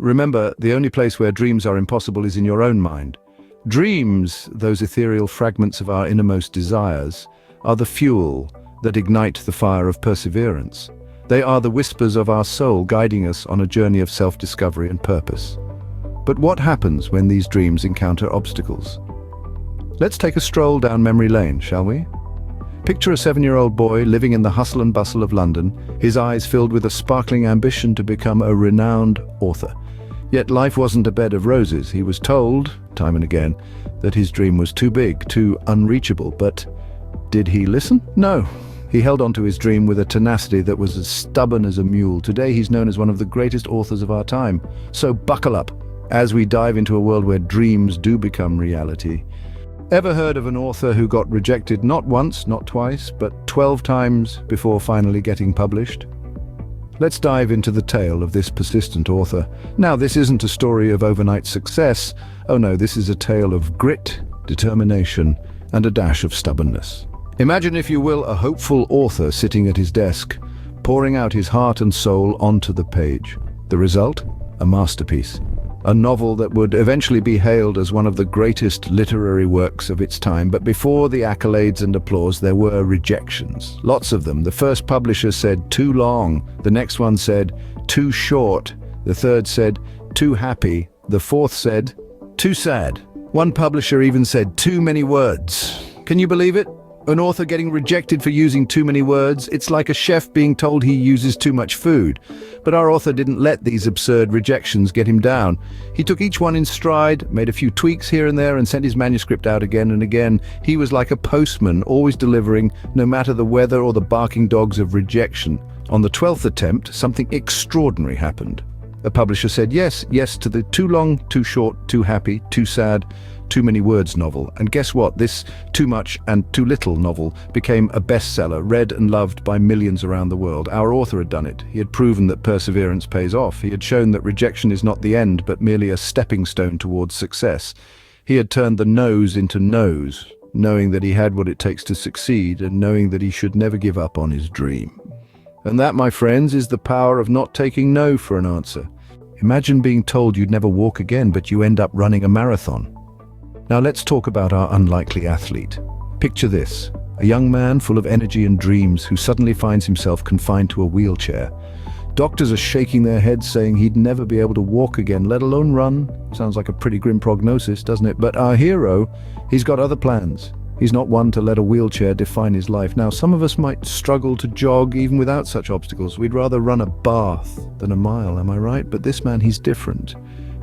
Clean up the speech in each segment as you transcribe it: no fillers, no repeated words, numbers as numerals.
Remember, the only place where dreams are impossible is in your own mind. Dreams, those ethereal fragments of our innermost desires, are the fuel that ignite the fire of perseverance. They are the whispers of our soul guiding us on a journey of self-discovery and purpose. But what happens when these dreams encounter obstacles? Let's take a stroll down memory lane, shall we? Picture a 7-year-old boy living in the hustle and bustle of London, his eyes filled with a sparkling ambition to become a renowned author. Yet life wasn't a bed of roses. He was told, time and again, that his dream was too big, too unreachable. But did he listen? No. He held on to his dream with a tenacity that was as stubborn as a mule. Today he's known as one of the greatest authors of our time. So buckle up as we dive into a world where dreams do become reality. Ever heard of an author who got rejected not once, not twice, but 12 times before finally getting published? Let's dive into the tale of this persistent author. Now, this isn't a story of overnight success. Oh no, this is a tale of grit, determination, and a dash of stubbornness. Imagine, if you will, a hopeful author sitting at his desk, pouring out his heart and soul onto the page. The result? A masterpiece. A novel that would eventually be hailed as one of the greatest literary works of its time. But before the accolades and applause, there were rejections. Lots of them. The first publisher said, too long. The next one said, too short. The third said, too happy. The fourth said, too sad. One publisher even said, too many words. Can you believe it? An author getting rejected for using too many words. It's like a chef being told he uses too much food. But our author didn't let these absurd rejections get him down. He took each one in stride, made a few tweaks here and there, and sent his manuscript out again and again. He was like a postman, always delivering, no matter the weather or the barking dogs of rejection. On the 12th attempt, something extraordinary happened. A publisher said yes to the too long, too short, too happy, too sad, too many words novel. And guess what? This too much and too little novel became a bestseller, read and loved by millions around the world. Our author had done it. He had proven that perseverance pays off. He had shown that rejection is not the end, but merely a stepping stone towards success. He had turned the no's into no's, knowing that he had what it takes to succeed and knowing that he should never give up on his dream. And that, my friends, is the power of not taking no for an answer. Imagine being told you'd never walk again, but you end up running a marathon. Now let's talk about our unlikely athlete. Picture this, a young man full of energy and dreams who suddenly finds himself confined to a wheelchair. Doctors are shaking their heads saying he'd never be able to walk again, let alone run. Sounds like a pretty grim prognosis, doesn't it? But our hero, he's got other plans. He's not one to let a wheelchair define his life. Now, some of us might struggle to jog even without such obstacles. We'd rather run a bath than a mile, am I right? But this man, he's different.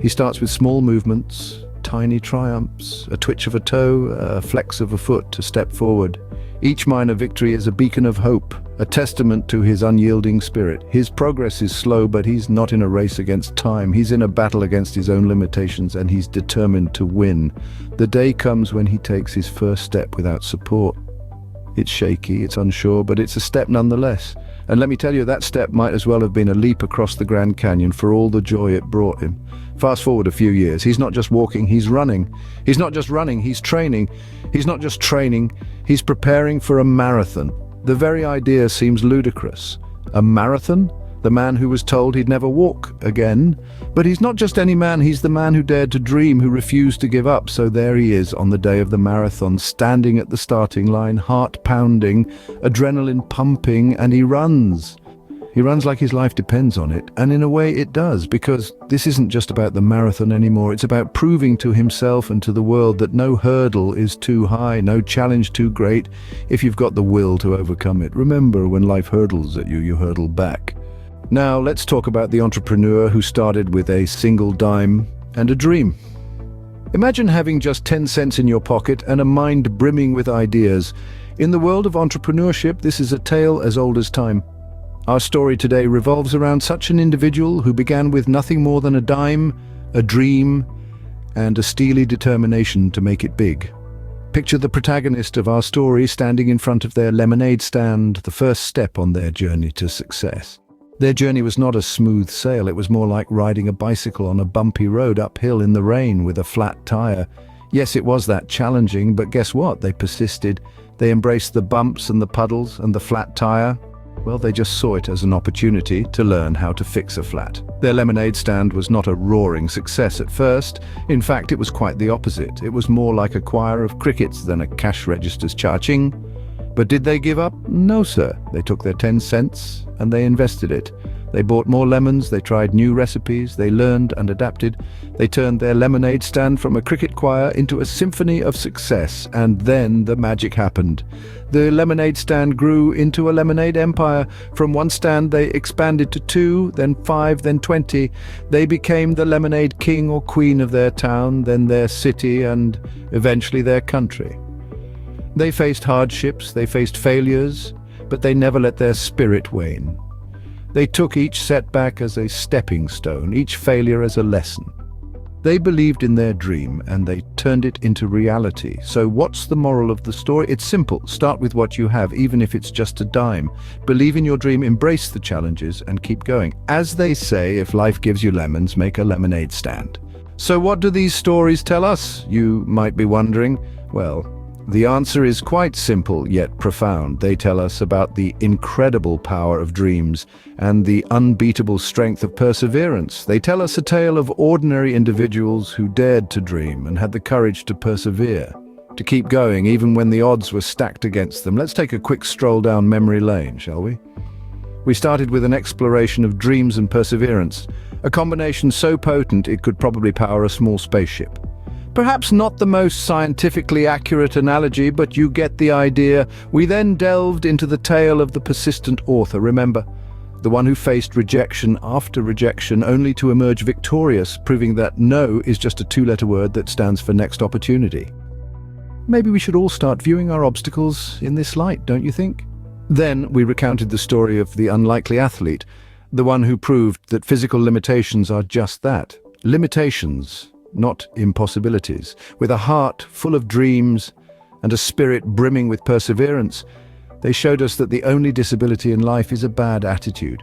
He starts with small movements, tiny triumphs, a twitch of a toe, a flex of a foot, a step forward. Each minor victory is a beacon of hope, a testament to his unyielding spirit. His progress is slow, but he's not in a race against time. He's in a battle against his own limitations, and he's determined to win. The day comes when he takes his first step without support. It's shaky, it's unsure, but it's a step nonetheless. And let me tell you, that step might as well have been a leap across the Grand Canyon for all the joy it brought him. Fast forward a few years, he's not just walking, he's running. He's not just running, he's training. He's not just training, he's preparing for a marathon. The very idea seems ludicrous. A marathon? The man who was told he'd never walk again. But he's not just any man, he's the man who dared to dream, who refused to give up. So there he is on the day of the marathon, standing at the starting line, heart pounding, adrenaline pumping, and he runs. He runs like his life depends on it, and in a way it does, because this isn't just about the marathon anymore. It's about proving to himself and to the world that no hurdle is too high, no challenge too great, if you've got the will to overcome it. Remember, when life hurdles at you, you hurdle back. Now, let's talk about the entrepreneur who started with a single dime and a dream. Imagine having just 10 cents in your pocket and a mind brimming with ideas. In the world of entrepreneurship, this is a tale as old as time. Our story today revolves around such an individual who began with nothing more than a dime, a dream, and a steely determination to make it big. Picture the protagonist of our story standing in front of their lemonade stand, the first step on their journey to success. Their journey was not a smooth sail, it was more like riding a bicycle on a bumpy road uphill in the rain with a flat tire. Yes, it was that challenging, but guess what? They persisted. They embraced the bumps and the puddles and the flat tire. Well, they just saw it as an opportunity to learn how to fix a flat. Their lemonade stand was not a roaring success at first. In fact, it was quite the opposite. It was more like a choir of crickets than a cash register's cha-ching. But did they give up? No, sir. They took their 10 cents and they invested it. They bought more lemons, they tried new recipes, they learned and adapted. They turned their lemonade stand from a cricket choir into a symphony of success, and then the magic happened. The lemonade stand grew into a lemonade empire. From one stand they expanded to 2, then 5, then 20. They became the lemonade king or queen of their town, then their city, and eventually their country. They faced hardships, they faced failures, but they never let their spirit wane. They took each setback as a stepping stone, each failure as a lesson. They believed in their dream and they turned it into reality. So what's the moral of the story? It's simple. Start with what you have, even if it's just a dime. Believe in your dream, embrace the challenges, and keep going. As they say, if life gives you lemons, make a lemonade stand. So what do these stories tell us? You might be wondering. Well, the answer is quite simple yet profound. They tell us about the incredible power of dreams and the unbeatable strength of perseverance. They tell us a tale of ordinary individuals who dared to dream and had the courage to persevere, to keep going even when the odds were stacked against them. Let's take a quick stroll down memory lane, shall we? We started with an exploration of dreams and perseverance, a combination so potent it could probably power a small spaceship. Perhaps not the most scientifically accurate analogy, but you get the idea. We then delved into the tale of the persistent author, remember? The one who faced rejection after rejection only to emerge victorious, proving that no is just a 2-letter word that stands for next opportunity. Maybe we should all start viewing our obstacles in this light, don't you think? Then we recounted the story of the unlikely athlete, the one who proved that physical limitations are just that, limitations, not impossibilities. With a heart full of dreams and a spirit brimming with perseverance, they showed us that the only disability in life is a bad attitude.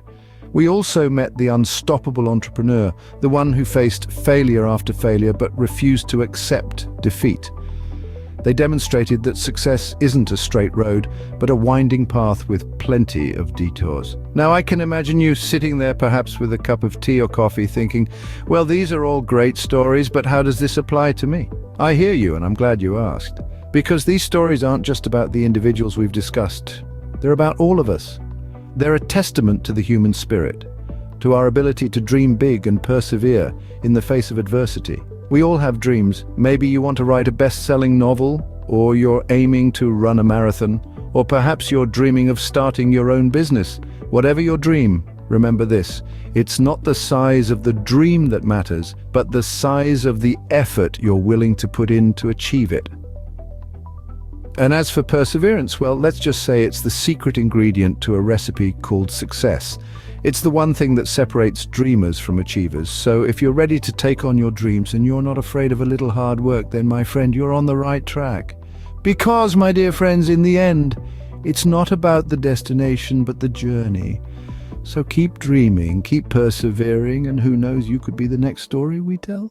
We also met the unstoppable entrepreneur, the one who faced failure after failure but refused to accept defeat. They demonstrated that success isn't a straight road, but a winding path with plenty of detours. Now I can imagine you sitting there perhaps with a cup of tea or coffee thinking, well, these are all great stories, but how does this apply to me? I hear you, and I'm glad you asked. Because these stories aren't just about the individuals we've discussed. They're about all of us. They're a testament to the human spirit, to our ability to dream big and persevere in the face of adversity. We all have dreams. Maybe you want to write a best-selling novel, or you're aiming to run a marathon, or perhaps you're dreaming of starting your own business. Whatever your dream, remember this: it's not the size of the dream that matters, but the size of the effort you're willing to put in to achieve it. And as for perseverance, well, let's just say it's the secret ingredient to a recipe called success. It's the one thing that separates dreamers from achievers. So if you're ready to take on your dreams and you're not afraid of a little hard work, then my friend, you're on the right track. Because, my dear friends, in the end, it's not about the destination, but the journey. So keep dreaming, keep persevering, and who knows, you could be the next story we tell.